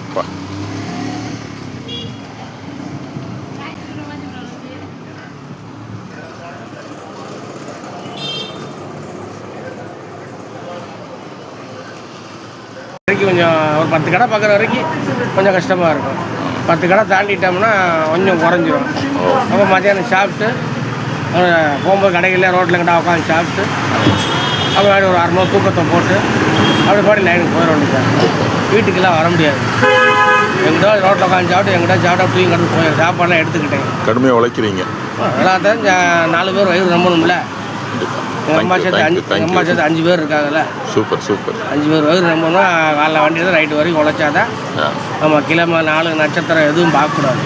அப்பா கொஞ்சம் ஒரு 10 கடை பார்க்குற வரைக்கும் கொஞ்சம் கஷ்டமாக இருக்கும். 10 கடை தாண்டிட்டோம்னா கொஞ்சம் குறைஞ்சிரும். அப்போ மத்தியானம் சாப்பிட்டு போகும்போது கடைகளில் ரோட்டில் கிட்ட உட்காந்து சாப்பிட்டு அப்புறம் ஒரு 1/2 மணி தூக்கத்தை போட்டு அப்படி பாடி லைனுக்கு போயிட வேண்டியது. வீட்டுக்கெல்லாம் வர முடியாது. எங்கிட்ட ரோட்டில் உட்காந்து சாப்பிட்டு எங்கிட்ட சாப்பிட்டா தூங்கி கிடந்து போய் சாப்பாடெலாம் எடுத்துக்கிட்டேன். கடுமையாக உழைக்கிறீங்க. எல்லாத்தையும் 4 பேர் வயிறு நம்பணும்ல. எங்கள் அம்மா சேர்த்து 5 பேர் இருக்காங்கல்ல. சூப்பர் 5 பேர் வயிறு நம்பணும்னா காலைல வண்டி தான் நைட்டு வரைக்கும் உழைச்சாதான். ஆமாம், கிழமை 4 நட்சத்திரம் எதுவும் பார்க்கக்கூடாது.